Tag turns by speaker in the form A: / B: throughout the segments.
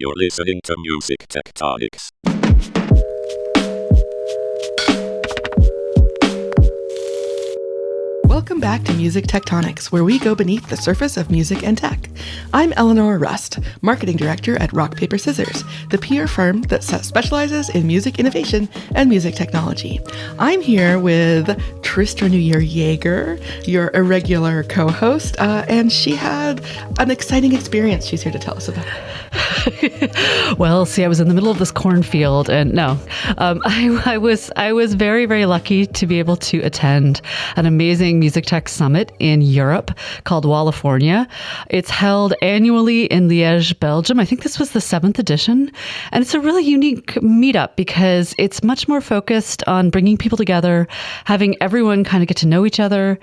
A: You're listening to Music Tectonics.
B: Welcome back to Music Tectonics, where we go beneath the surface of music and tech. I'm Eleanor Rust, Marketing Director at Rock Paper Scissors, the PR firm that specializes in music innovation and music technology. I'm here with Tristra Newyear Yeager, your irregular co-host, and she had an exciting experience she's here to tell us about.
C: Well, see, I was in the middle of this cornfield, and I was very, very lucky to be able to attend an amazing music tech summit in Europe called Wallifornia. It's held annually in Liège, Belgium. I think this was the 7th edition, and it's a really unique meetup because it's much more focused on bringing people together, having everyone kind of get to know each other,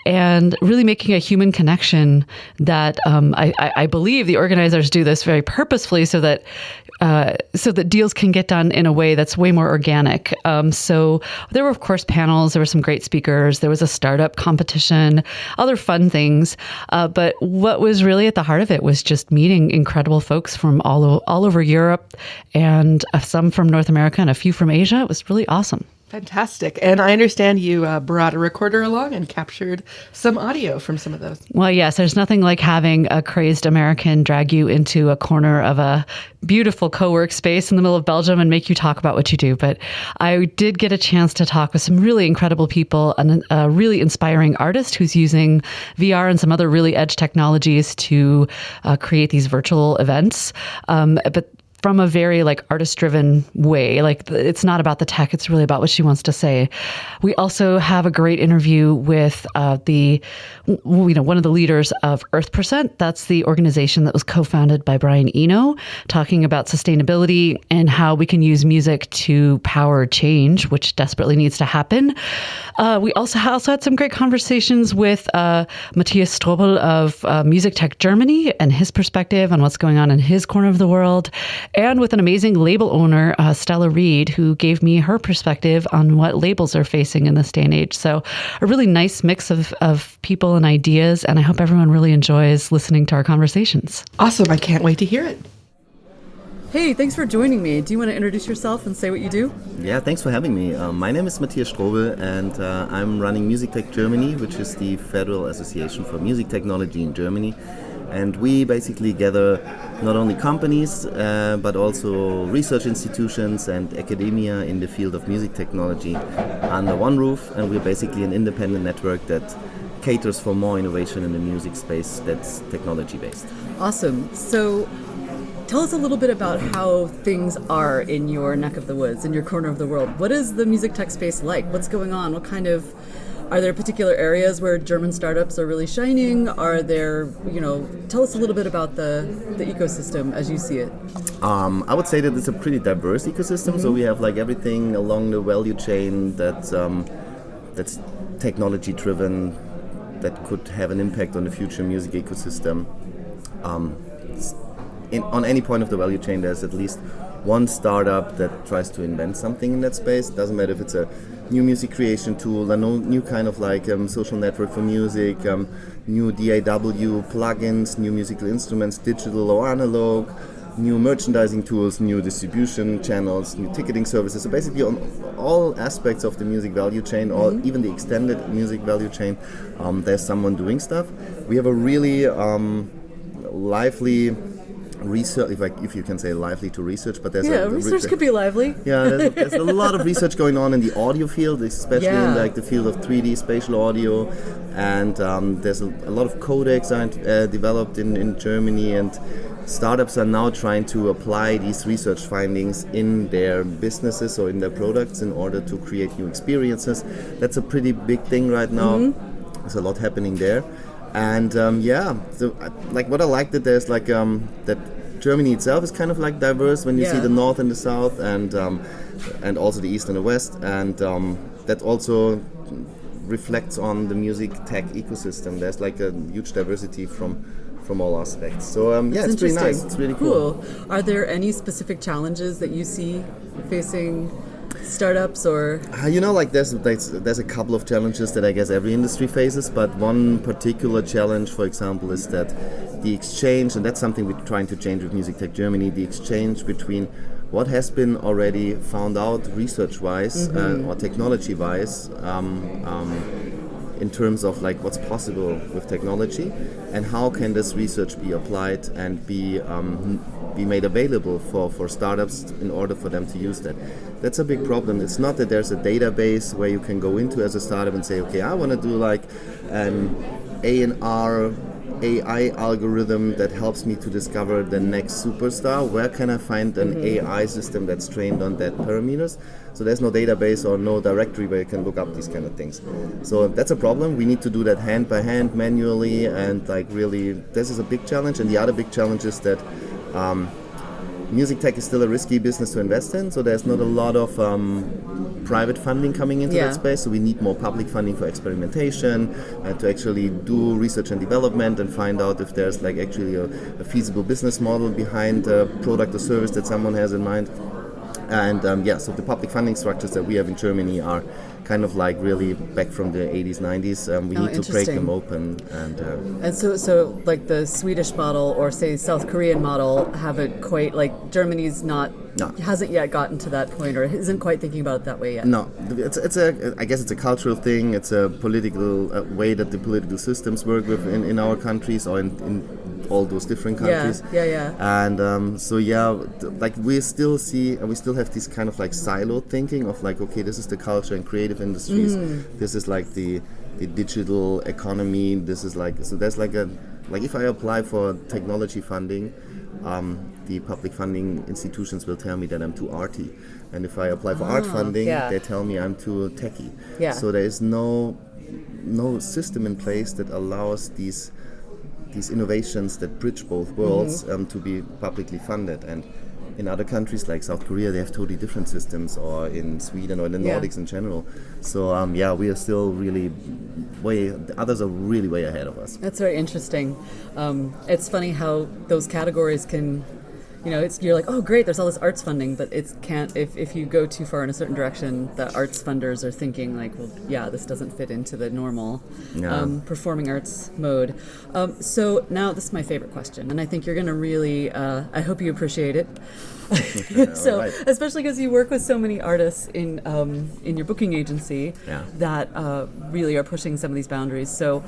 C: and really making a human connection that I believe the organizers do this very purposefully so that deals can get done in a way that's way more organic. So there were, of course, panels. There were some great speakers. There was a startup competition, other fun things. But what was really at the heart of it was just meeting incredible folks from all over Europe, and some from North America and a few from Asia. It was really awesome.
B: Fantastic. And I understand you brought a recorder along and captured some audio from some of those.
C: Well, yes, there's nothing like having a crazed American drag you into a corner of a beautiful co-work space in the middle of Belgium and make you talk about what you do. But I did get a chance to talk with some really incredible people, and a really inspiring artist who's using VR and some other really edge technologies to create these virtual events. But from a very artist-driven way. It's not about the tech, it's really about what she wants to say. We also have a great interview with one of the leaders of Earth%. That's the organization that was co-founded by Brian Eno, talking about sustainability and how we can use music to power change, which desperately needs to happen. We also had some great conversations with Matthias Strobel of MusicTech Germany and his perspective on what's going on in his corner of the world, and with an amazing label owner, Stella Reid, who gave me her perspective on what labels are facing in this day and age. So a really nice mix of people and ideas, and I hope everyone really enjoys listening to our conversations.
B: Awesome. I can't wait to hear it.
D: Hey, thanks for joining me. Do you want to introduce yourself and say what you do?
E: Yeah, thanks for having me. My name is Matthias Strobel, and I'm running MusicTech Germany, which is the Federal Association for Music Technology in Germany. And we basically gather not only companies, but also research institutions and academia in the field of music technology under one roof. And we're basically an independent network that caters for more innovation in the music space that's technology-based.
D: Awesome. So tell us a little bit about how things are in your neck of the woods, in your corner of the world. What is the music tech space like? What's going on? Are there particular areas where German startups are really shining? Are there, tell us a little bit about the ecosystem as you see it.
E: I would say that it's a pretty diverse ecosystem. Mm-hmm. So we have everything along the value chain that's technology driven, that could have an impact on the future music ecosystem. On any point of the value chain, there's at least one startup that tries to invent something in that space. It doesn't matter if it's a new music creation tool, a new kind of social network for music, new DAW plugins, new musical instruments, digital or analog, new merchandising tools, new distribution channels, new ticketing services. So basically on all aspects of the music value chain, or even the extended music value chain, there's someone doing stuff. We have a really lively research, if you can say lively to research, but there's
D: research could be lively.
E: Yeah, there's a lot of research going on in the audio field, especially in the field of 3D spatial audio, and there's a lot of codecs developed in Germany, and startups are now trying to apply these research findings in their businesses or in their products in order to create new experiences. That's a pretty big thing right now. Mm-hmm. There's a lot happening there. And what I like that there's that Germany itself is kind of diverse when you see the north and the south, and also the east and the west, and that also reflects on the music tech ecosystem. There's a huge diversity from all aspects. So it's pretty nice. It's really cool.
D: Are there any specific challenges that you see facing startups, or
E: there's a couple of challenges that I guess every industry faces, but one particular challenge, for example, is that the exchange, and that's something we're trying to change with MusicTech Germany, the exchange between what has been already found out research-wise or technology-wise in terms of like what's possible with technology, and how can this research be applied and be made available for startups in order for them to use that. That's a big problem. It's not that there's a database where you can go into as a startup and say, okay, I want to do like an A&R AI algorithm that helps me to discover the next superstar. Where can I find an AI system that's trained on that parameters? So there's no database or no directory where you can look up these kind of things. So that's a problem. We need to do that hand by hand, manually, and like really, this is a big challenge. And the other big challenge is that music tech is still a risky business to invest in. So there's not a lot of private funding coming into that space, so we need more public funding for experimentation and to actually do research and development and find out if there's like actually a feasible business model behind a product or service that someone has in mind. And so the public funding structures that we have in Germany are kind of like really back from the 80s, 90s. We need to break them open.
D: And so like the Swedish model or say South Korean model haven't quite, like Germany's hasn't yet gotten to that point or isn't quite thinking about it that way yet.
E: No, I guess it's a cultural thing. It's a political way that the political systems work with in our countries or in all those different countries. And like we still have this kind of like siloed thinking of like, okay, this is the culture and creative industries. This is like the digital economy. This is like, so there's like if I apply for technology funding, the public funding institutions will tell me that I'm too arty, and if I apply for art funding, they tell me I'm too techie. So there is no system in place that allows these innovations that bridge both worlds to be publicly funded. And in other countries like South Korea, they have totally different systems, or in Sweden or in the Nordics in general. So we are still really the others are really way ahead of us.
D: That's very interesting. It's funny how those categories can, you're like, oh great, there's all this arts funding, but it can't, if you go too far in a certain direction, the arts funders are thinking like, well, this doesn't fit into the normal performing arts mode. So now this is my favorite question, and I think you're going to really, I hope you appreciate it. So, right. Especially because you work with so many artists in your booking agency that really are pushing some of these boundaries. So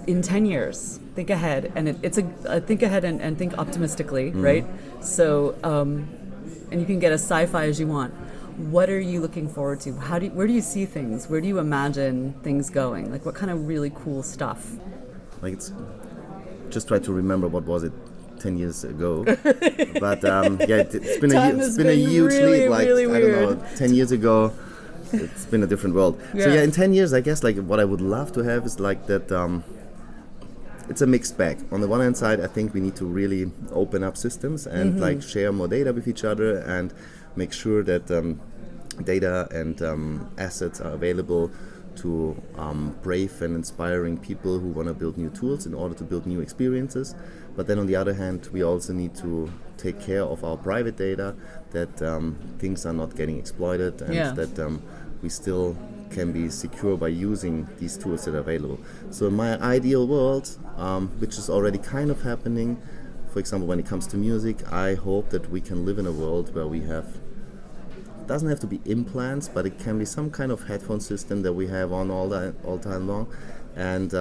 D: in 10 years, think ahead, and think ahead and think optimistically, right? So, and you can get as sci-fi as you want. What are you looking forward to? Where do you see things? Where do you imagine things going? Like what kind of really cool stuff?
E: Like just try to remember what was it 10 years ago. But it's been a huge leap. Like really I don't know, 10 years ago. It's been a different world. So in 10 years, I guess like what I would love to have is like that. It's a mixed bag. On the one hand side, I think we need to really open up systems and like share more data with each other and make sure that data and assets are available to brave and inspiring people who want to build new tools in order to build new experiences. But then on the other hand, we also need to take care of our private data, that things are not getting exploited, and that we still can be secure by using these tools that are available. So in my ideal world, which is already kind of happening, for example, when it comes to music, I hope that we can live in a world where we have, doesn't have to be implants, but it can be some kind of headphone system that we have on all time long, and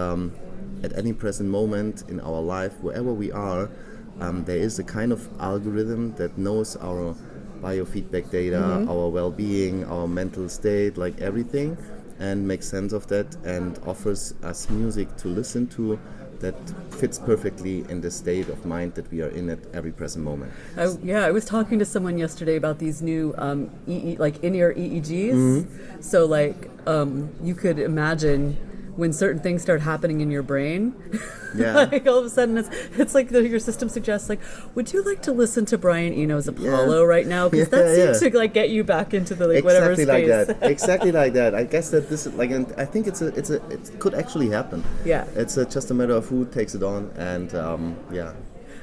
E: at any present moment in our life, wherever we are, there is a kind of algorithm that knows our biofeedback data, our well-being, our mental state, like everything, and makes sense of that and offers us music to listen to that fits perfectly in the state of mind that we are in at every present moment.
D: I was talking to someone yesterday about these new like in-ear EEGs. So like you could imagine when certain things start happening in your brain, like all of a sudden it's like your system suggests like, would you like to listen to Brian Eno's Apollo right now? Because that seems to like get you back into the like whatever space.
E: Exactly like that. I guess that this is like, and I think it could actually happen. It's just a matter of who takes it on, and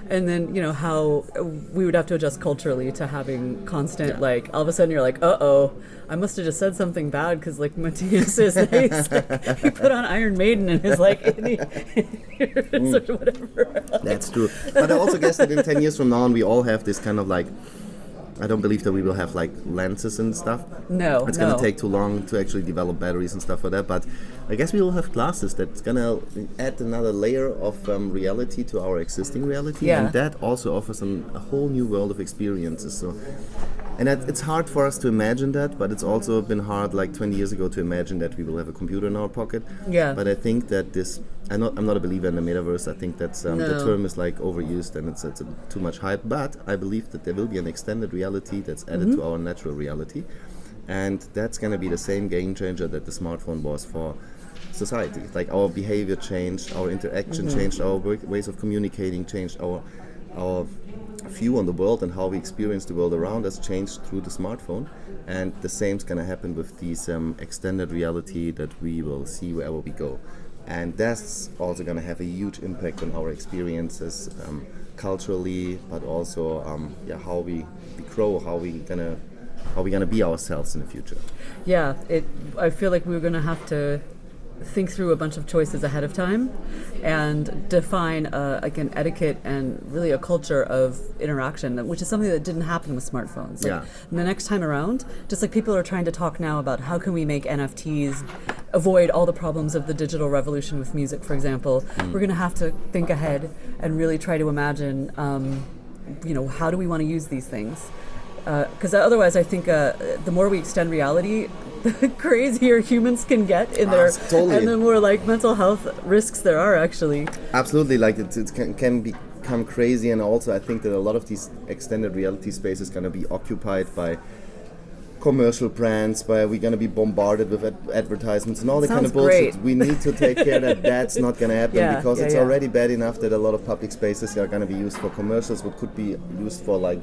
D: and then how we would have to adjust culturally to having constant like all of a sudden you're like, I must have just said something bad because like Matthias is he put on Iron Maiden and is like sort of whatever.
E: That's true. But I also guess that in 10 years from now on, we all have this kind of like, I don't believe that we will have like lenses and stuff.
D: No,
E: it's going to take too long to actually develop batteries and stuff for that. But I guess we will have glasses that's going to add another layer of reality to our existing reality, and that also offers a whole new world of experiences. So, and it's hard for us to imagine that, but it's also been hard like 20 years ago to imagine that we will have a computer in our pocket.
D: Yeah.
E: But I think that I'm not a believer in the metaverse. I think that's the term is like overused and it's too much hype. But I believe that there will be an extended reality that's added to our natural reality, and that's going to be the same game changer that the smartphone was for society. Like our behavior changed, our interaction changed, our ways of communicating changed, our view on the world and how we experience the world around us changed through the smartphone, and the same's going to happen with these extended reality that we will see wherever we go. And that's also going to have a huge impact on our experiences culturally, but also how we grow, how we gonna be ourselves in the future.
D: Yeah, I feel like we're going to have to think through a bunch of choices ahead of time and define like an etiquette and really a culture of interaction, which is something that didn't happen with smartphones. Like, the next time around, just like people are trying to talk now about how can we make NFTs avoid all the problems of the digital revolution with music, for example, we're going to have to think ahead and really try to imagine, how do we want to use these things? Because otherwise, I think the more we extend reality, the crazier humans can get in there,
E: totally.
D: And the more like mental health risks there are actually.
E: Absolutely, like it can become crazy, and also I think that a lot of these extended reality spaces going to be occupied by commercial brands, where we're going to be bombarded with advertisements and all the kind of bullshit.
D: Great.
E: We need to take care that that's not going to happen, because it's already bad enough that a lot of public spaces are going to be used for commercials, what could be used for like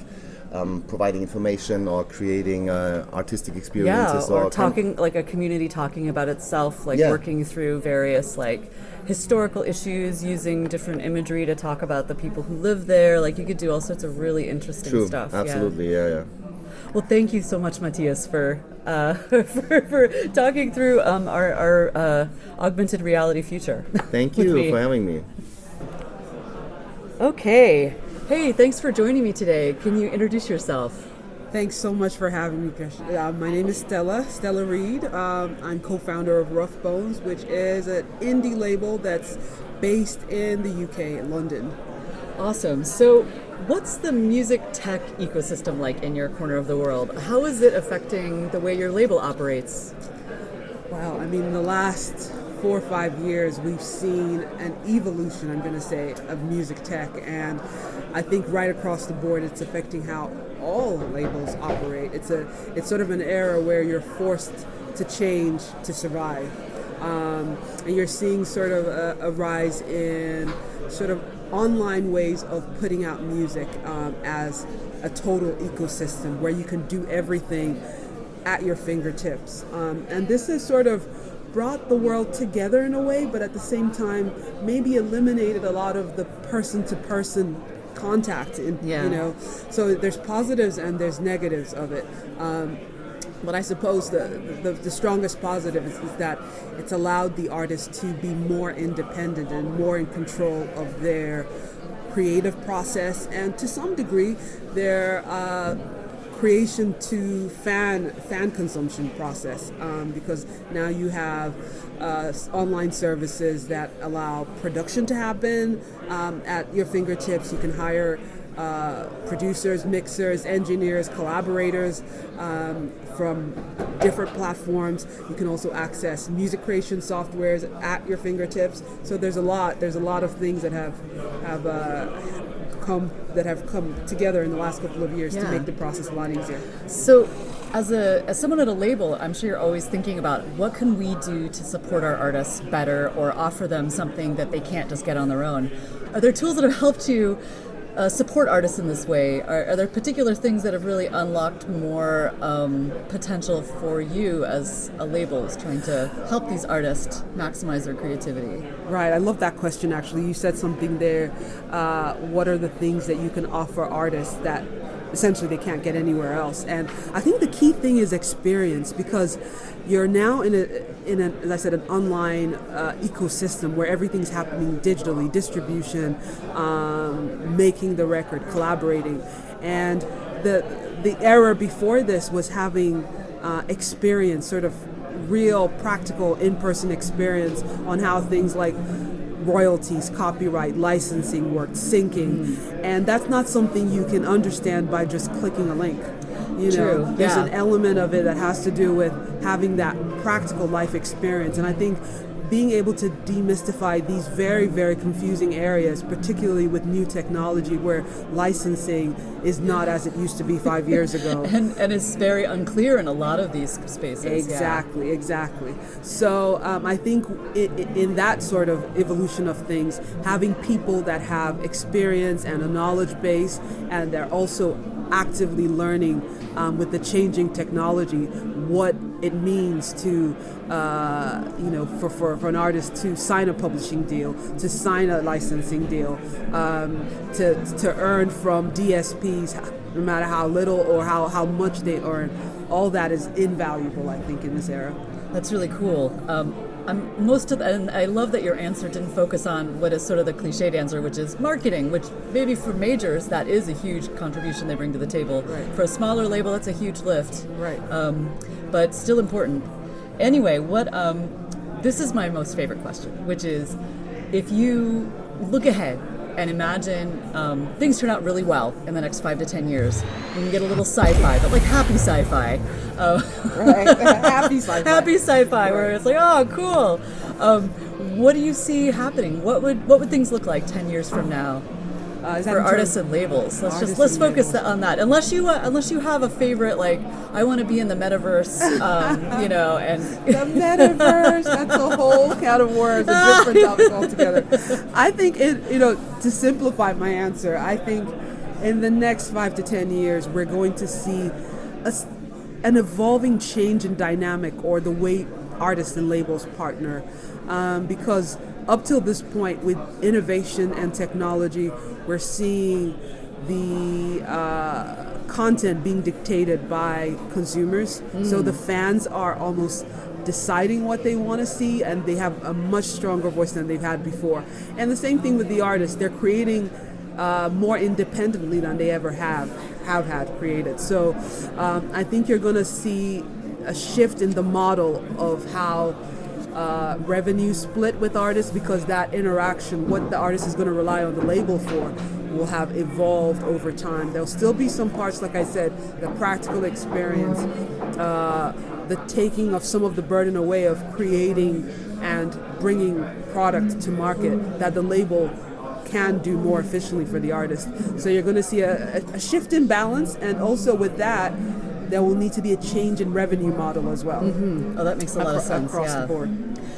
E: providing information or creating artistic experiences,
D: or talking like a community talking about itself, like working through various like historical issues, using different imagery to talk about the people who live there. Like you could do all sorts of really interesting stuff.
E: Absolutely, yeah.
D: Well, thank you so much, Matthias, for for talking through our augmented reality future.
E: Thank you for having me.
D: Okay. Hey, thanks for joining me today. Can you introduce yourself?
F: Thanks so much for having me. My name is Stella Reid. I'm co-founder of Rough Bones, which is an indie label that's based in the UK, in London.
D: Awesome. So what's the music tech ecosystem like in your corner of the world? How is it affecting the way your label operates?
F: Wow, I mean, in the last 4 or 5 years, we've seen an evolution, I'm going to say, of music tech, and I think right across the board, it's affecting how all labels operate. It's sort of an era where you're forced to change to survive, and you're seeing sort of a rise in sort of online ways of putting out music as a total ecosystem where you can do everything at your fingertips, and this has sort of brought the world together in a way, but at the same time maybe eliminated a lot of the person-to-person contact, so there's positives and there's negatives of it, but I suppose the strongest positive is that it's allowed the artists to be more independent and more in control of their creative process, and to some degree their creation to fan consumption process, because now you have online services that allow production to happen at your fingertips. You can hire producers, mixers, engineers, collaborators from different platforms. You can also access music creation softwares at your fingertips. So there's a lot of things that have come together in the last couple of years to make the process a lot easier.
D: So as someone at a label, I'm sure you're always thinking about what can we do to support our artists better or offer them something that they can't just get on their own. Are there tools that have helped you support artists in this way? Are there particular things that have really unlocked more potential for you as a label trying to help these artists maximize their creativity?
F: Right, I love that question actually. You said something there. What are the things that you can offer artists that essentially they can't get anywhere else? And I think the key thing is experience, because you're now in a as I said, an online ecosystem where everything's happening digitally, distribution, making the record, collaborating. And the era before this was having experience, sort of real, practical, in-person experience on how things like royalties, copyright, licensing work, syncing, and that's not something you can understand by just clicking a link. There's an element of it that has to do with having that practical life experience, and I think being able to demystify these very, very confusing areas, particularly with new technology where licensing is not as it used to be 5 years ago.
D: and it's very unclear in a lot of these spaces.
F: Exactly. So I think in that sort of evolution of things, having people that have experience and a knowledge base, and they're also actively learning with the changing technology what it means to for an artist to sign a publishing deal, to sign a licensing deal, to earn from DSPs, no matter how little or how much they earn. All that is invaluable, I think, in this era.
D: That's really cool. And I love that your answer didn't focus on what is sort of the cliched answer, which is marketing, which maybe for majors, that is a huge contribution they bring to the table.
F: Right.
D: For a smaller label, that's a huge lift.
F: Right.
D: But still important. Anyway, this is my most favorite question, which is, if you look ahead and imagine things turn out really well in the next 5 to 10 years, you can get a little sci-fi, but like happy sci-fi.
F: Right, happy sci-fi.
D: Happy sci-fi, right. Where it's like, oh, cool. What do you see happening? What would things look like 10 years from now? For artists and labels, let's focus on that. Unless you have a favorite, like I want to be in the metaverse, and
F: the metaverse. That's a whole can of worms, a different topic altogether. I think to simplify my answer, I think in the next 5 to 10 years we're going to see an evolving change in dynamic or the way artists and labels partner, because up till this point, with innovation and technology, we're seeing the content being dictated by consumers. So the fans are almost deciding what they want to see, and they have a much stronger voice than they've had before. And the same thing with the artists. They're creating more independently than they ever have had created. So I think you're going to see a shift in the model of how revenue split with artists, because that interaction, what the artist is going to rely on the label for, will have evolved over time. There'll still be some parts, like I said, the practical experience, the taking of some of the burden away of creating and bringing product to market that the label can do more efficiently for the artist. So you're going to see a shift in balance, and also with that, there will need to be a change in revenue model as well.
D: Mm-hmm. Oh, that makes a lot of sense.
F: Across the board.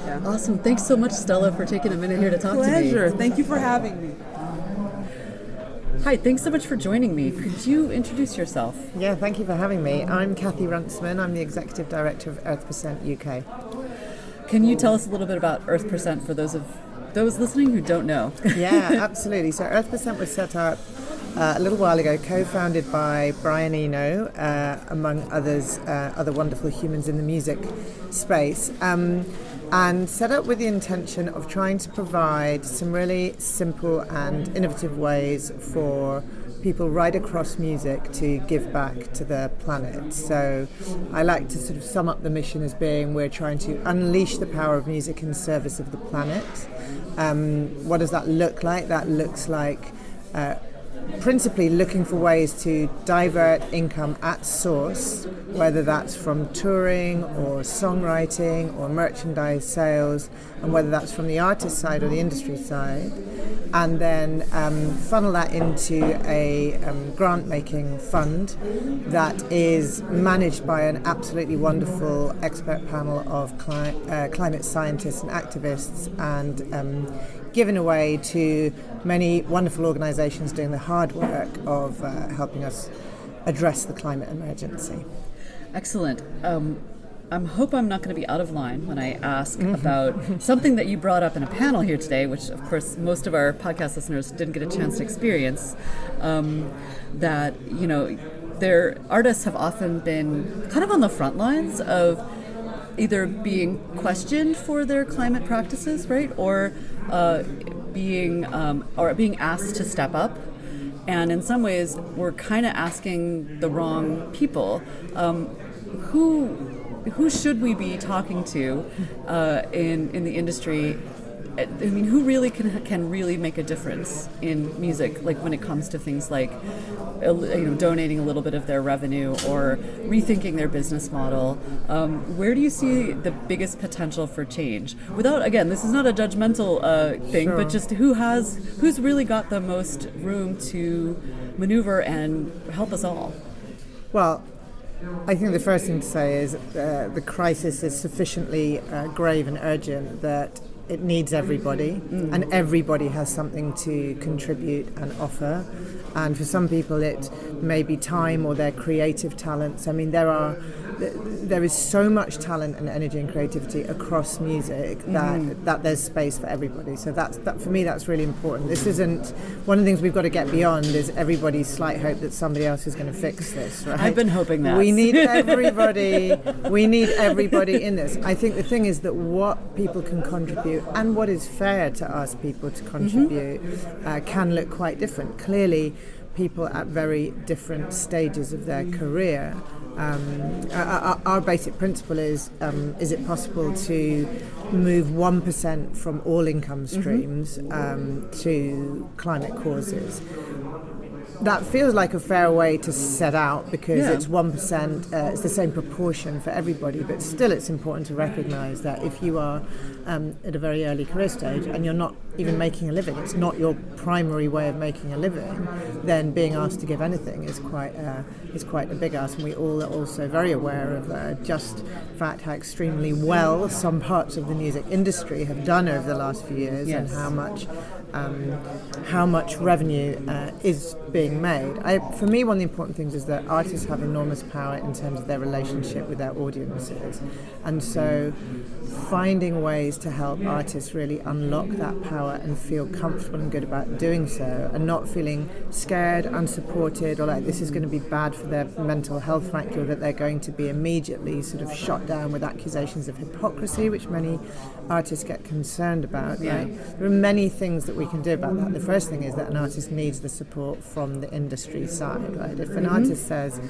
F: Yeah.
D: Awesome. Thanks so much, Stella, for taking a minute here to talk to me.
F: Pleasure. Thank you for having me.
D: Hi, thanks so much for joining me. Could you introduce yourself?
G: Yeah, thank you for having me. I'm Cathy Runciman. I'm the Executive Director of Earth% UK.
D: Can you tell us a little bit about Earth% for those listening who don't know?
G: Yeah, absolutely. So Earth% was set up a little while ago, co-founded by Brian Eno, among others, other wonderful humans in the music space, and set up with the intention of trying to provide some really simple and innovative ways for people right across music to give back to the planet. So I like to sort of sum up the mission as being, we're trying to unleash the power of music in service of the planet. What does that look like? That looks like principally looking for ways to divert income at source, whether that's from touring or songwriting or merchandise sales, and whether that's from the artist side or the industry side, and then funnel that into a grant-making fund that is managed by an absolutely wonderful expert panel of climate scientists and activists, and given away to many wonderful organisations doing the hard work of helping us address the climate emergency.
D: Excellent. I hope I'm not going to be out of line when I ask about something that you brought up in a panel here today, which of course most of our podcast listeners didn't get a chance to experience, that, you know, their artists have often been kind of on the front lines of either being questioned for their climate practices, right, or being asked to step up. And in some ways, we're kind of asking the wrong people. Who should we be talking to in the industry? I mean, who really can really make a difference in music? Like when it comes to things like, donating a little bit of their revenue or rethinking their business model. Where do you see the biggest potential for change? Without, again, this is not a judgmental thing,
G: Sure.
D: but just who's really got the most room to maneuver and help us all?
G: Well, I think the first thing to say is the crisis is sufficiently grave and urgent that it needs everybody, and everybody has something to contribute and offer. And for some people it may be time or their creative talents. I mean, there is so much talent and energy and creativity across music that there's space for everybody. So that for me, that's really important. This isn't, one of the things we've got to get beyond is everybody's slight hope that somebody else is going to fix this, right?
D: I've been hoping that.
G: We need everybody. We need everybody in this. I think the thing is that what people can contribute and what is fair to ask people to contribute can look quite different. Clearly, people at very different stages of their career. Our basic principle is it possible to move 1% from all income streams to climate causes? That feels like a fair way to set out because it's 1%, it's the same proportion for everybody, but still it's important to recognise that if you are at a very early career stage and you're not even making a living, it's not your primary way of making a living, then being asked to give anything is quite a big ask. And we all are also very aware of just the fact how extremely well some parts of the music industry have done over the last few years and how much revenue is being made. For me, one of the important things is that artists have enormous power in terms of their relationship with their audiences, and so finding ways to help artists really unlock that power and feel comfortable and good about doing so, and not feeling scared, unsupported, or like this is going to be bad for their mental health, frankly, or that they're going to be immediately sort of shot down with accusations of hypocrisy, which many artists get concerned about. Right? There are many things that we can do about that. The first thing is that an artist needs the support from the industry side. Right? If an artist says,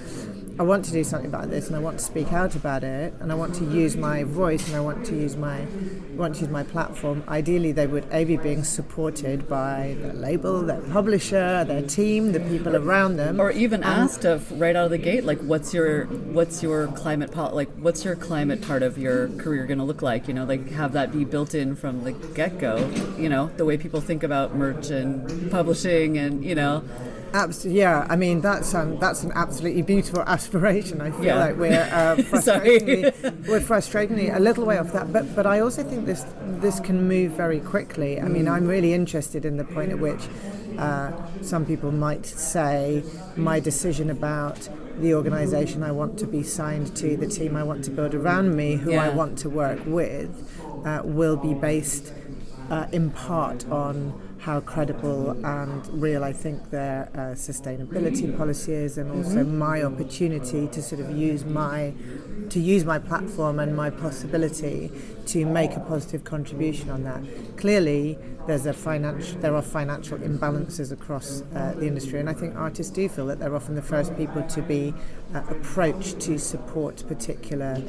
G: I want to do something about this and I want to speak out about it and I want to use my voice and I want to use my platform, ideally they would be being supported by their label, their publisher, their team, the people around them,
D: or even asked of right out of the gate, like what's your climate what's your climate part of your career going to look like, like have that be built in from the get-go, the way people think about merch and publishing and
G: Absolutely, yeah. I mean, that's an absolutely beautiful aspiration. I feel like we're frustratingly a little way off that. But I also think this can move very quickly. I mean, I'm really interested in the point at which some people might say my decision about the organisation I want to be signed to, the team I want to build around me, who I want to work with, will be based in part on how credible and real I think their sustainability policy is, and also my opportunity to sort of use my platform and my possibility to make a positive contribution on that. Clearly, there are financial imbalances across the industry, and I think artists do feel that they're often the first people to be approached to support particular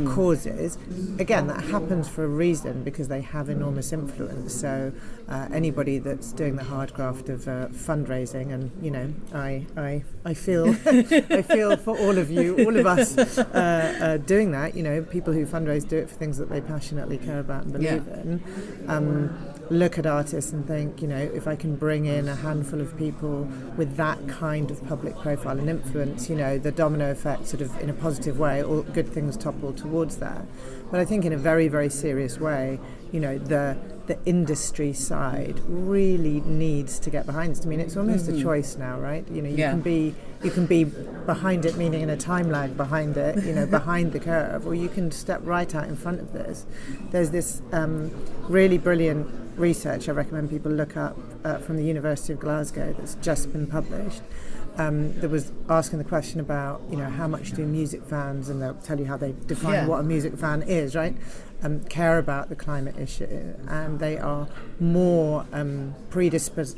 G: causes. Again, that happens for a reason, because they have enormous influence. So anybody that's doing the hard graft of fundraising, and I feel I feel for all of you, all of us doing that. People who fundraise do it for things that they passionately care about and believe in. Look at artists and think, if I can bring in a handful of people with that kind of public profile and influence, the domino effect sort of in a positive way, all good things topple towards that. But I think in a very, very serious way, the the industry side really needs to get behind it. I mean, it's almost a choice now, right? You know, you can be behind it, meaning in a time lag behind it, you know, behind the curve, or you can step right out in front of this. There's this really brilliant research I recommend people look up from the University of Glasgow that's just been published. That was asking the question about, you know, how much do music fans, and they'll tell you how they define what a music fan is, right? Care about the climate issue, and they are more predisposed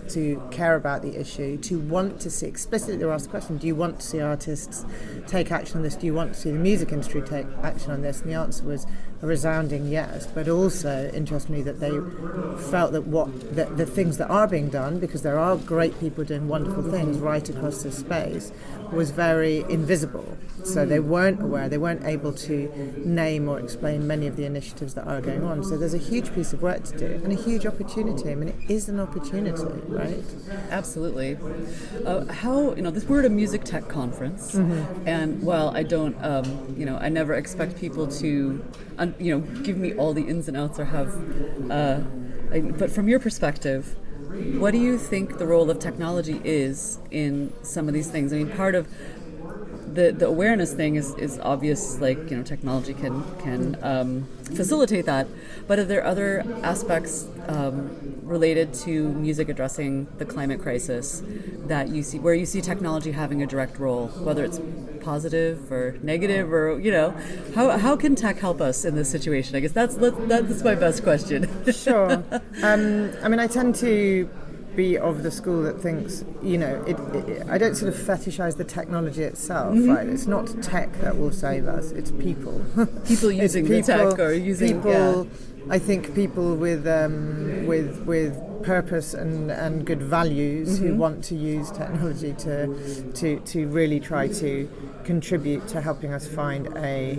G: to care about the issue, to want to see, explicitly they were asked the question, do you want to see artists take action on this? Do you want to see the music industry take action on this? And the answer was a resounding yes, but also, interestingly, that they felt that the things that are being done, because there are great people doing wonderful things right across this space, was very invisible. So they weren't aware, they weren't able to name or explain many of the initiatives that are going on. So there's a huge piece of work to do and a huge opportunity. I mean, it is an opportunity, right?
D: Absolutely. We're at a music tech conference, and while I don't, I never expect people to, give me all the ins and outs or have, but from your perspective, what do you think the role of technology is in some of these things? I mean, part of the awareness thing is obvious, like, you know, technology can facilitate that, but are there other aspects related to music addressing the climate crisis that you see, where you see technology having a direct role, whether it's positive or negative, or, you know, how can tech help us in this situation? I guess that's my best question.
G: Sure. I mean, I tend to be of the school that thinks, you know, I don't sort of fetishize the technology itself, right? It's not tech that will save us, it's people.
D: People using the tech, or using
G: people. I think people with purpose and good values who want to use technology to really try to contribute to helping us find a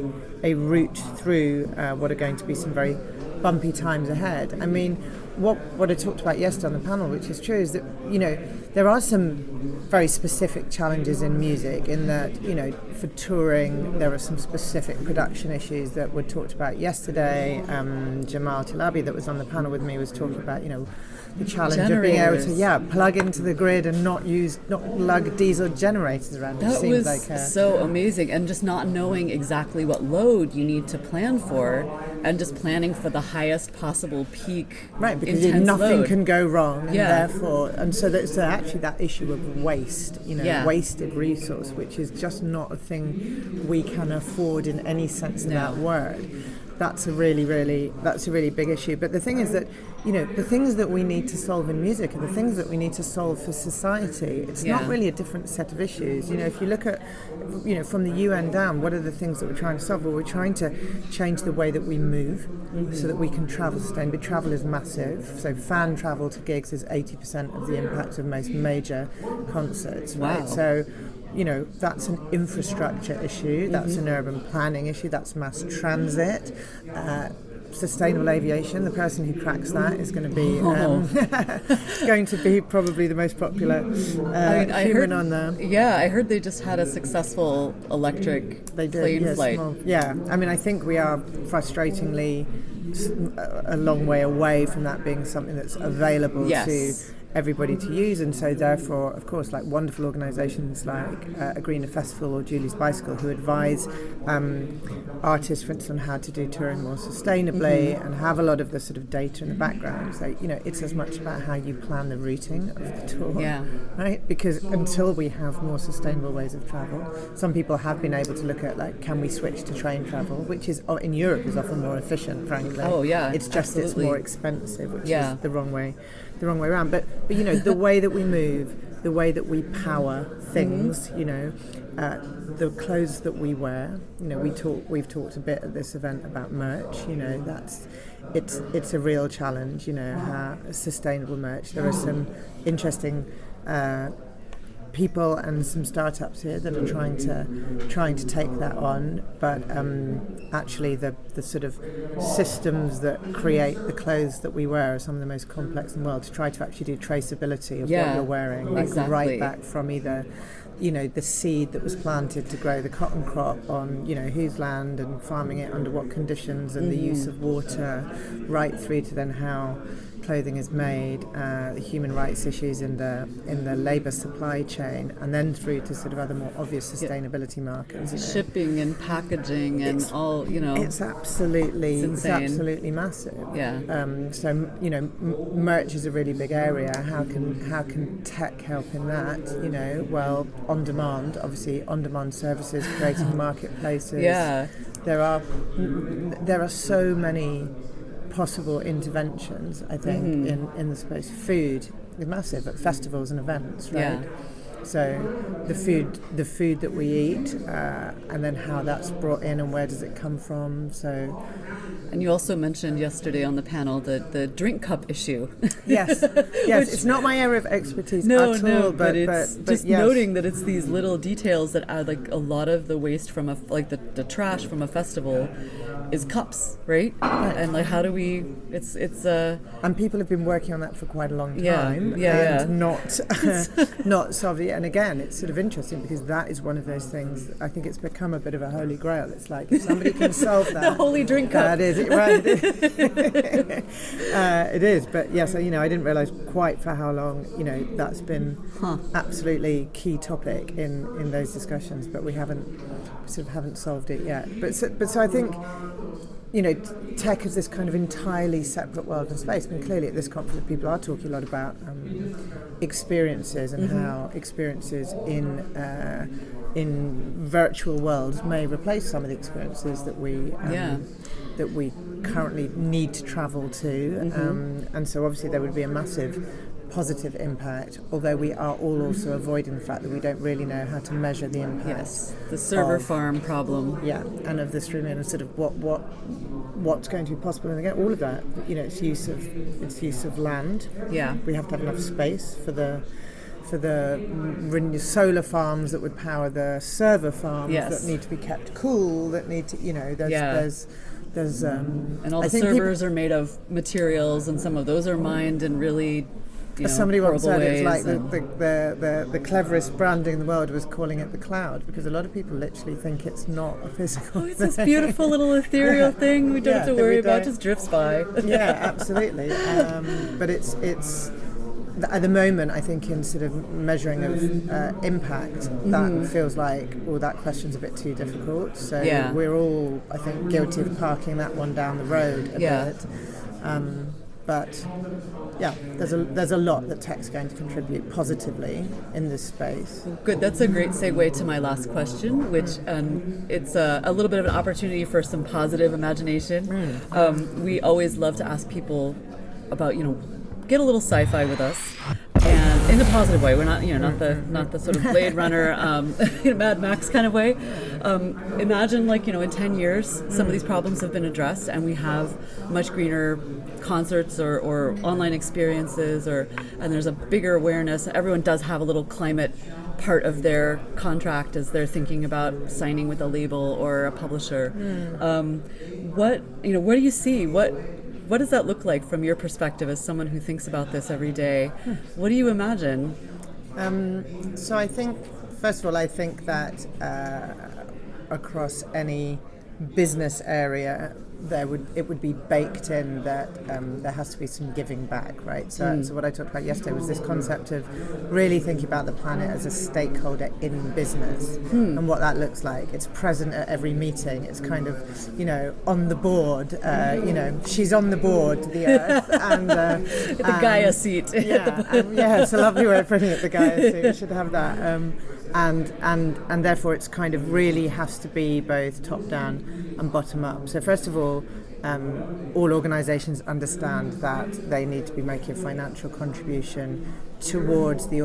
G: route through what are going to be some very bumpy times ahead. I mean, what I talked about yesterday on the panel, which is true, is that, you know, there are some very specific challenges in music, in that, you know, for touring there are some specific production issues that were talked about yesterday. Jamal Tilabi, that was on the panel with me, was talking about, you know, the challenge of being able to plug into the grid and not lug diesel generators around.
D: That was like so amazing, and just not knowing exactly what load you need to plan for, and just planning for the highest possible peak.
G: Right, because nothing load can go wrong, and therefore, and so actually that issue of waste, you know, wasted resource, which is just not a thing we can afford in any sense of that word. That's a really big issue. But the thing is that, you know, the things that we need to solve in music are the things that we need to solve for society. It's not really a different set of issues. You know, if you look at, you know, from the UN down, what are the things that we're trying to solve? Well, we're trying to change the way that we move so that we can travel sustainably. Travel is massive. So fan travel to gigs is 80% of the impact of most major concerts. Right?
D: Wow.
G: So, you know, that's an infrastructure issue, that's an urban planning issue, that's mass transit, sustainable aviation. The person who cracks that is going to be probably the most popular human on there.
D: Yeah, I heard they just had a successful electric plane flight.
G: I mean, I think we are frustratingly a long way away from that being something that's available to everybody to use, and so therefore, of course, like wonderful organisations like A Greener Festival or Julie's Bicycle, who advise artists, for instance, on how to do touring more sustainably and have a lot of the sort of data in the background. So, you know, it's as much about how you plan the routing of the tour, right? Because until we have more sustainable ways of travel, some people have been able to look at, like, can we switch to train travel, which is in Europe is often more efficient, frankly. It's just it's more expensive, which is the wrong way around. But you know, the way that we move, the way that we power things, you know, the clothes that we wear, you know, we've talked a bit at this event about merch, you know, it's a real challenge, you know, sustainable merch. There are some interesting people and some startups here that are trying to take that on, but actually the sort of systems that create the clothes that we wear are some of the most complex in the world, to try to actually do traceability of what you're wearing, like right back from either the seed that was planted to grow the cotton crop on, whose land and farming it under what conditions and the use of water, right through to then how clothing is made, the human rights issues in the labour supply chain, and then through to sort of other more obvious sustainability markers.
D: Shipping and packaging and all,
G: It's absolutely massive.
D: Yeah.
G: So merch is a really big area. How can tech help in that? Well, on demand, obviously, on demand services, creating marketplaces.
D: Yeah.
G: There are so many possible interventions, I think, in the space. Food is massive at festivals and events, right?
D: Yeah.
G: So the food that we eat, and then how that's brought in and where does it come from. So,
D: and you also mentioned yesterday on the panel the drink cup issue.
G: Yes, it's not my area of expertise at all.
D: But it's just
G: yes.
D: noting that it's these little details that add, like, a lot of the waste from the trash from a festival is cups, right? And like, how do we? It's
G: and people have been working on that for quite a long time, not solved it. And again, it's sort of interesting because that is one of those things. I think it's become a bit of a holy grail. It's like, if somebody can solve that,
D: the holy drink cup.
G: That is it, right? It is. But yes, I didn't realise quite for how long that's been absolutely key topic in those discussions. But we haven't solved it yet. But so I think, tech is this kind of entirely separate world and space. I mean, clearly at this conference people are talking a lot about experiences and how experiences in virtual worlds may replace some of the experiences that we currently need to travel to. And so obviously there would be a massive positive impact, although we are all also avoiding the fact that we don't really know how to measure the impact.
D: Yes, the server farm problem.
G: Yeah, and of the streaming and sort of what's going to be possible. And again, all of that, it's use of land. Yeah, we have to have enough space for the solar farms that would power the server farms that need to be kept cool. That need to, there's
D: and all the servers are made of materials, and some of those are mined and really.
G: Somebody once said it's like the cleverest branding in the world was calling it the cloud, because a lot of people literally think it's not a physical thing.
D: It's this beautiful little ethereal thing we don't have to worry about, just drifts by.
G: Yeah, absolutely. But it's at the moment, I think, in sort of measuring of impact, that feels like, that question's a bit too difficult. So we're all, I think, guilty of parking that one down the road a bit. But there's a lot that tech's going to contribute positively in this space.
D: Good. That's a great segue to my last question, which it's a little bit of an opportunity for some positive imagination. We always love to ask people about, get a little sci-fi with us, and in a positive way. We're not, not the sort of Blade Runner, Mad Max kind of way. Imagine, in 10 years, some of these problems have been addressed, and we have much greener concerts or online experiences, and there's a bigger awareness. Everyone does have a little climate part of their contract as they're thinking about signing with a label or a publisher. What do you see? What does that look like from your perspective as someone who thinks about this every day? What do you imagine?
G: So I think, first of all, that across any business area, it would be baked in that there has to be some giving back, right? So what I talked about yesterday was this concept of really thinking about the planet as a stakeholder in business and what that looks like. It's present at every meeting. It's kind of, on the board. She's on the board, the Earth, and
D: the Gaia seat.
G: It's a lovely way of putting it. The Gaia seat. We should have that. And therefore it's kind of really has to be both top down and bottom up. So first of all organisations understand that they need to be making a financial contribution towards the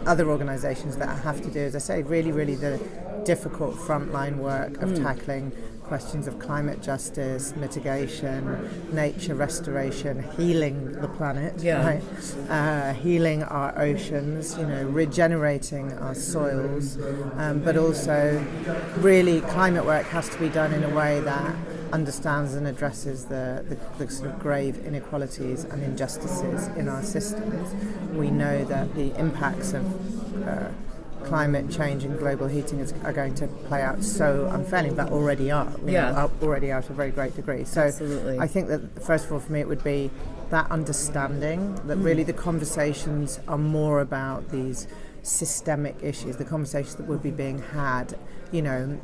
G: other organisations that have to do, as I say, really, really the difficult frontline work of tackling questions of climate justice, mitigation, nature restoration, healing the planet, right? Healing our oceans, regenerating our soils, but also really climate work has to be done in a way that understands and addresses the sort of grave inequalities and injustices in our systems. We know that the impacts of climate change and global heating are going to play out so unfairly, but already are. Already are to a very great degree. So
D: Absolutely.
G: I think that first of all, for me, it would be that understanding that really the conversations are more about these systemic issues, the conversations that would be being had,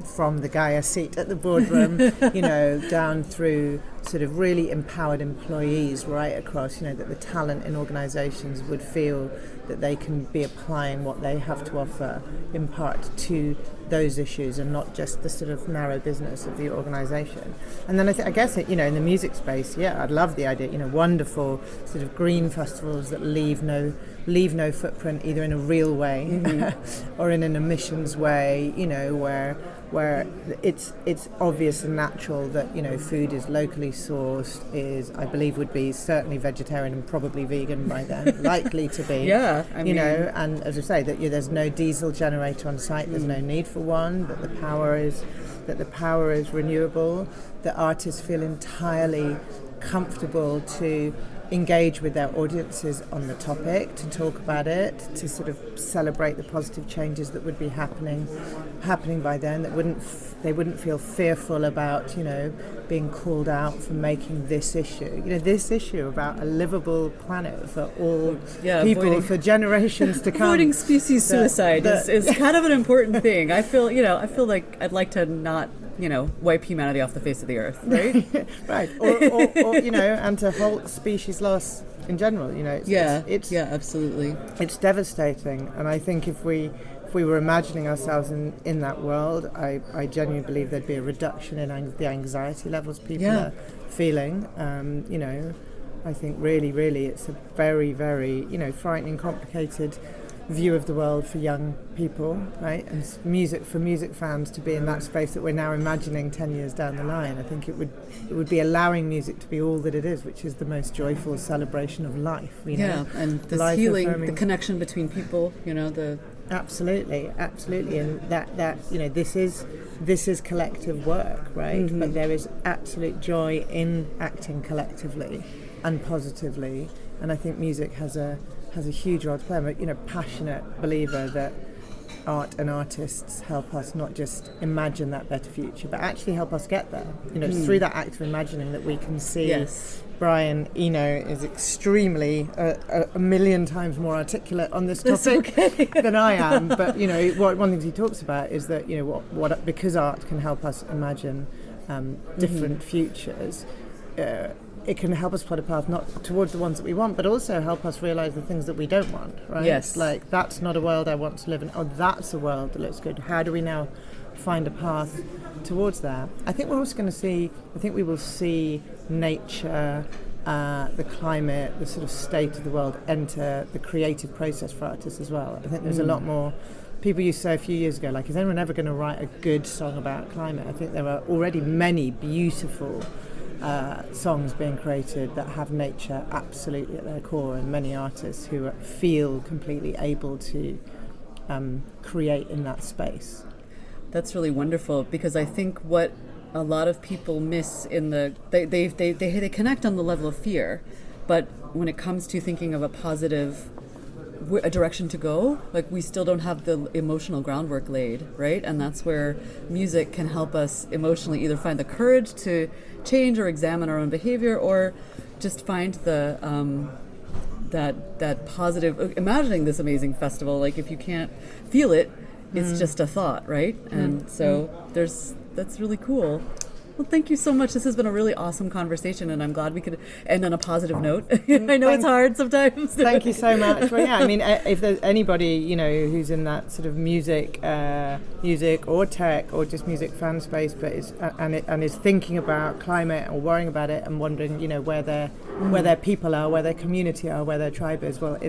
G: from the Gaia seat at the boardroom, down through sort of really empowered employees right across, that the talent in organisations would feel that they can be applying what they have to offer in part to those issues and not just the sort of narrow business of the organisation. And then I guess in the music space, I'd love the idea, wonderful sort of green festivals that leave no footprint either in a real way or in an emissions way, where it's obvious and natural that food is locally sourced, I believe would be certainly vegetarian and probably vegan by then, likely to be. And as I say, that there's no diesel generator on site, there's no need for one, that the power is renewable, that artists feel entirely comfortable to engage with their audiences on the topic, to talk about it, to sort of celebrate the positive changes that would be happening by then, that they wouldn't feel fearful about being called out for making this issue about a livable planet for all people for generations to come.
D: Avoiding species suicide is kind of an important thing. I feel like I'd like to not wipe humanity off the face of the earth, right?
G: Right. Or and to halt species loss in general, it's
D: absolutely.
G: It's devastating, and I think if we were imagining ourselves in that world, I genuinely believe there'd be a reduction in the anxiety levels people are feeling. I think really it's a very, very, frightening, complicated view of the world for young people, right? And for music fans to be in that space that we're now imagining 10 years down the line, I think it would be allowing music to be all that it is, which is the most joyful celebration of life.
D: And this healing, the connection between people,
G: Absolutely, and that this is collective work, right? But there is absolute joy in acting collectively and positively, and I think music has a huge role to play. I'm a passionate believer that art and artists help us not just imagine that better future, but actually help us get there. It's through that act of imagining that we can see.
D: Yes.
G: Brian Eno is extremely a million times more articulate on this topic than I am. But one of the things he talks about is that what because art can help us imagine different futures. It can help us plot a path not towards the ones that we want, but also help us realize the things that we don't want, right?
D: Yes.
G: Like, that's not a world I want to live in. Oh, that's a world that looks good. How do we now find a path towards that? I think we're also going to see, we will see nature, the climate, the sort of state of the world enter the creative process for artists as well. I think there's a lot more. People used to say a few years ago, like, is anyone ever going to write a good song about climate? I think there are already many beautiful songs being created that have nature absolutely at their core, and many artists who feel completely able to create in that space.
D: That's really wonderful, because I think what a lot of people miss in they connect on the level of fear, but when it comes to thinking of a positive a direction to go, like, we still don't have the emotional groundwork laid, right? And that's where music can help us emotionally either find the courage to change or examine our own behavior, or just find the that positive, imagining this amazing festival. Like, if you can't feel it, it's just a thought, right? And so that's really cool. Well, thank you so much. This has been a really awesome conversation, and I'm glad we could end on a positive note. I know it's hard sometimes.
G: Thank you so much. Well, yeah, I mean, if there's anybody, who's in that sort of music or tech or just music fan space, but is thinking about climate or worrying about it and wondering, where their people are, where their community are, where their tribe is. Well,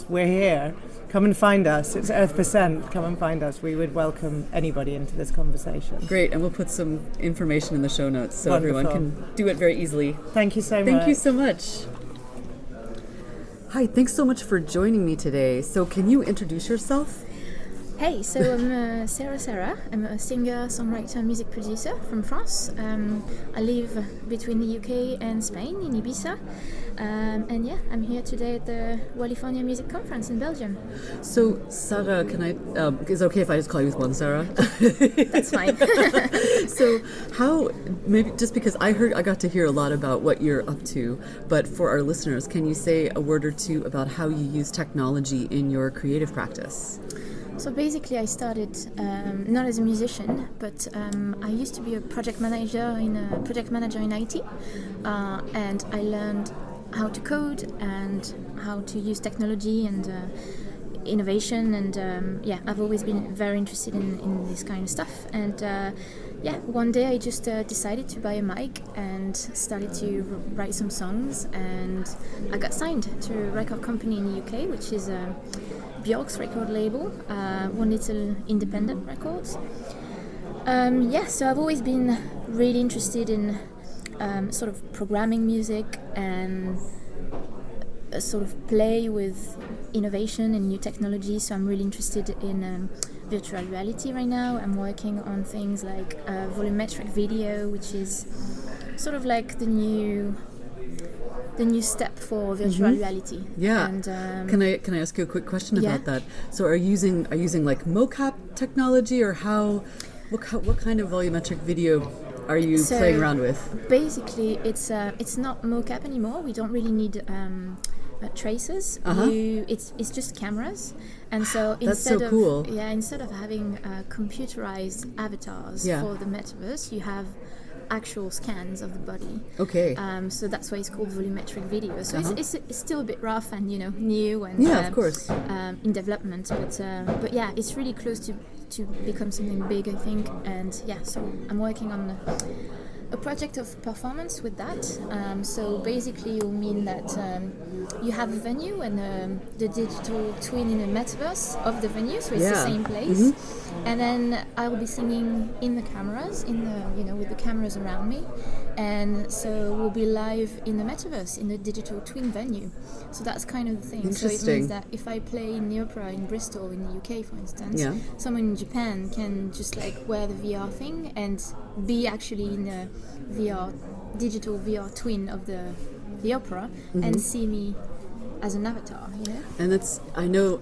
G: we're here. Come and find us. It's Earth%. Come and find us. We would welcome anybody into this conversation.
D: Great, and we'll put some information in the show notes so
G: Wonderful.
D: Everyone can do it very easily.
G: Thank you so much.
D: Thank you so much. Hi, thanks so much for joining me today. So can you introduce yourself?
H: Hey, so I'm Sarasara. I'm a singer, songwriter, music producer from France. I live between the UK and Spain, in Ibiza. And yeah, I'm here today at the Wallifornia Music Conference in Belgium.
D: So, Sarah, can I? Is it okay if I just call you with one Sarah?
H: That's fine.
D: So, how? Maybe just because I got to hear a lot about what you're up to, but for our listeners, can you say a word or two about how you use technology in your creative practice?
H: So basically, I started not as a musician, but I used to be a project manager in IT, and I learned how to code and how to use technology and innovation, and I've always been very interested in this kind of stuff. And one day I just decided to buy a mic and started to write some songs, and I got signed to a record company in the UK, which is Bjork's record label, One Little Independent Records. So I've always been really interested in sort of programming music and sort of play with innovation and new technology. So I'm really interested in virtual reality right now. I'm working on things like volumetric video, which is sort of like the new step for virtual reality.
D: Yeah.
H: And
D: can I ask you a quick question about that? So are you using like mocap technology, or what kind of volumetric video are you playing around with?
H: Basically, it's not mocap anymore. We don't really need tracers. It's just cameras, and so instead of having computerized avatars for the metaverse, you have actual scans of the body.
D: Okay.
H: So that's why it's called volumetric video. So it's still a bit rough and new and
D: of course
H: in development, but yeah, it's really close to become something big, I think. And so I'm working on a project of performance with that. So basically, it will mean that you have a venue and the digital twin in a metaverse of the venue, so it's the same place. And then I will be singing in the cameras, with the cameras around me, and so we'll be live in the metaverse in the digital twin venue. So that's kind of the thing. So it means that if I play in the opera in Bristol in the UK, for instance, someone in Japan can just like wear the VR thing and be actually in the digital VR twin of the opera and see me as an avatar,
D: And I know,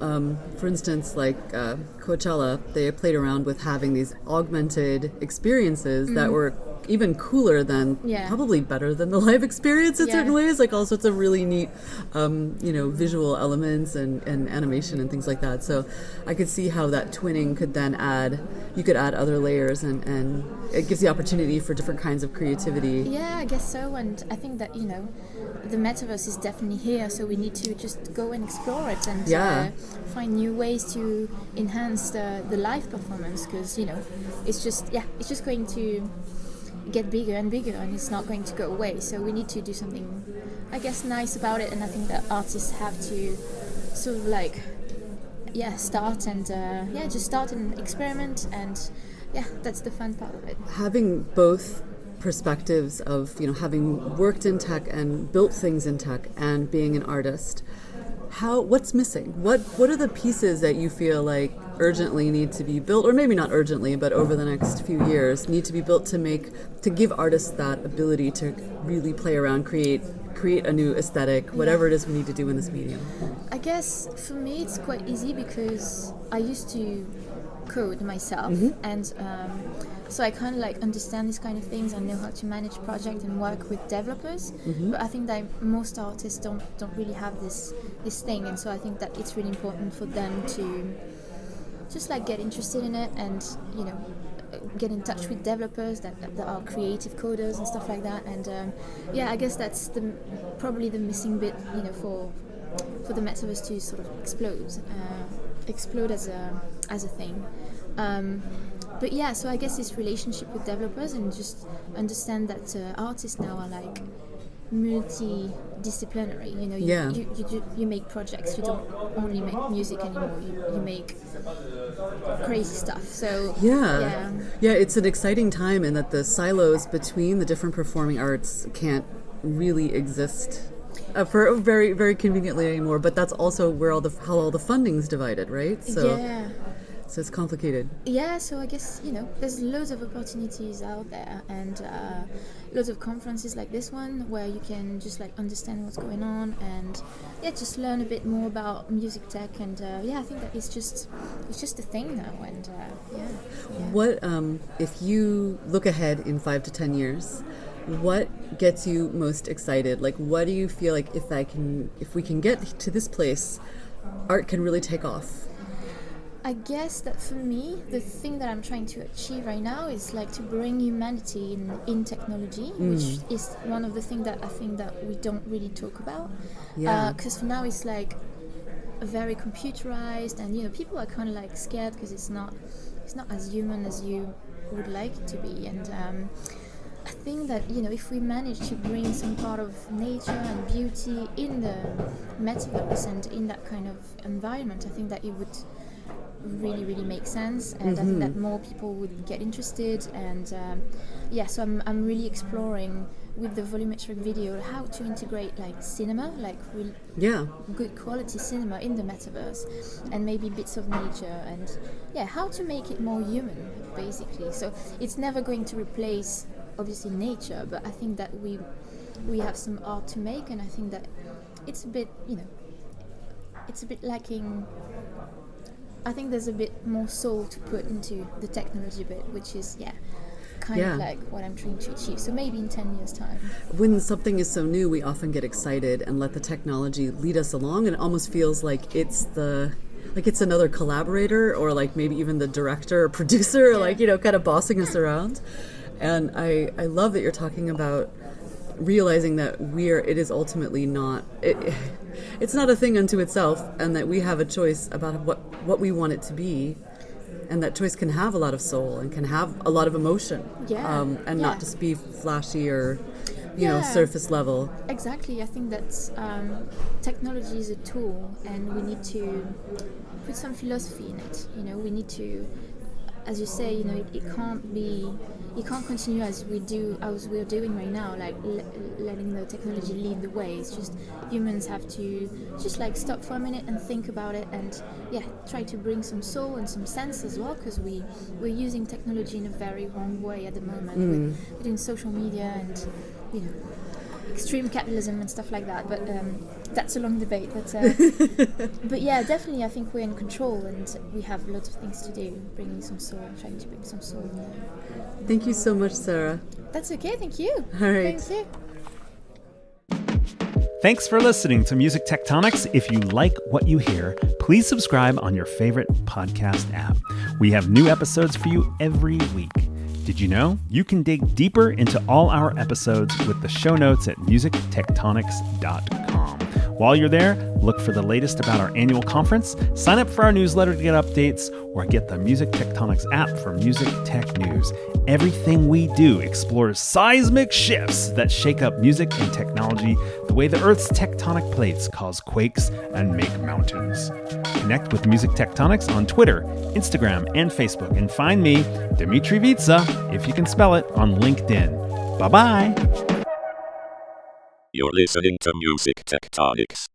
D: for instance, like Coachella, they played around with having these augmented experiences that were even cooler than, probably better than the live experience in certain ways, like all sorts of really neat, visual elements and animation and things like that. So I could see how that twinning could then you could add other layers, and it gives the opportunity for different kinds of creativity.
H: Yeah, I guess so. And I think that, the metaverse is definitely here, so we need to just go and explore it and find new ways to enhance the live performance, because, it's just going to get bigger and bigger, and it's not going to go away. So we need to do something, I guess, nice about it. And I think that artists have to sort of like, start and just start and experiment, and that's the fun part of it.
D: Having both perspectives of having worked in tech and built things in tech and being an artist, what's missing? What are the pieces that you feel like urgently need to be built, or maybe not urgently, but over the next few years need to be built to give artists that ability to really play around, create a new aesthetic, whatever it is we need to do in this medium? I
H: guess for me it's quite easy because I used to code myself, and so I kind of like understand these kind of things. I know how to manage projects and work with developers, but I think that most artists don't really have this thing, and so I think that it's really important for them to just like get interested in it and get in touch with developers that are creative coders and stuff like that. And I guess that's probably the missing bit, for the metaverse to sort of explode as a thing. So I guess this relationship with developers, and just understand that artists now are like multidisciplinary. You make projects. You don't only make music anymore. You make crazy stuff. So it's an exciting time, in that the silos between the different performing arts can't really exist for very, very conveniently anymore. But that's also where how all the funding's divided, right? So
D: So it's complicated.
H: Yeah, so I guess, there's loads of opportunities out there, and loads of conferences like this one where you can just understand what's going on and just learn a bit more about music tech, and I think that it's just a thing now, and
D: What if you look ahead in 5 to 10 years, what gets you most excited? What do you feel like if we can get to this place, art can really take off?
H: I guess that for me, the thing that I'm trying to achieve right now is to bring humanity in technology, which is one of the things that I think that we don't really talk about. Because for now it's very computerized, and people are kind of scared because it's not as human as you would like it to be. And I think that if we manage to bring some part of nature and beauty in the metaverse and in that kind of environment, I think that it would really, really make sense, and I think that more people would get interested, and so I'm really exploring with the volumetric video how to integrate cinema, good quality cinema in the metaverse, and maybe bits of nature, and how to make it more human, basically. So it's never going to replace obviously nature, but I think that we have some art to make, and I think that it's a bit lacking. I think there's a bit more soul to put into the technology bit, which is kind of what I'm trying to achieve. So maybe in 10 years' time.
D: When something is so new, we often get excited and let the technology lead us along, and it almost feels like it's another collaborator, or maybe even the director or producer, kind of bossing us around. And I love that you're talking about realizing that it is ultimately not it's not a thing unto itself, and that we have a choice about what we want it to be, and that choice can have a lot of soul and can have a lot of emotion, and not just be flashy or surface level.
H: Exactly. I think that technology is a tool, and we need to put some philosophy in it. We need to, as you say, it can't continue as we're doing right now, letting the technology lead the way. It's just humans have to just stop for a minute and think about it, and try to bring some soul and some sense as well, because we're using technology in a very wrong way at the moment within social media and extreme capitalism and stuff like that, but that's a long debate. But definitely I think we're in control, and we have lots of things to do, trying to bring some soul in there.
D: Thank you so much, Sarah.
H: That's okay, thank you.
D: All right.
H: Thank you.
I: Thanks for listening to Music Tectonics. If you like what you hear, please subscribe on your favorite podcast app. We have new episodes for you every week. Did you know you can dig deeper into all our episodes with the show notes at musictectonics.com. While you're there, look for the latest about our annual conference, sign up for our newsletter to get updates, or get the Music Tectonics app for music tech news. Everything we do explores seismic shifts that shake up music and technology the way the Earth's tectonic plates cause quakes and make mountains. Connect with Music Tectonics on Twitter, Instagram, and Facebook, and find me, Dimitri Vitsa, if you can spell it, on LinkedIn. Bye-bye!
A: You're listening to Music Tectonics.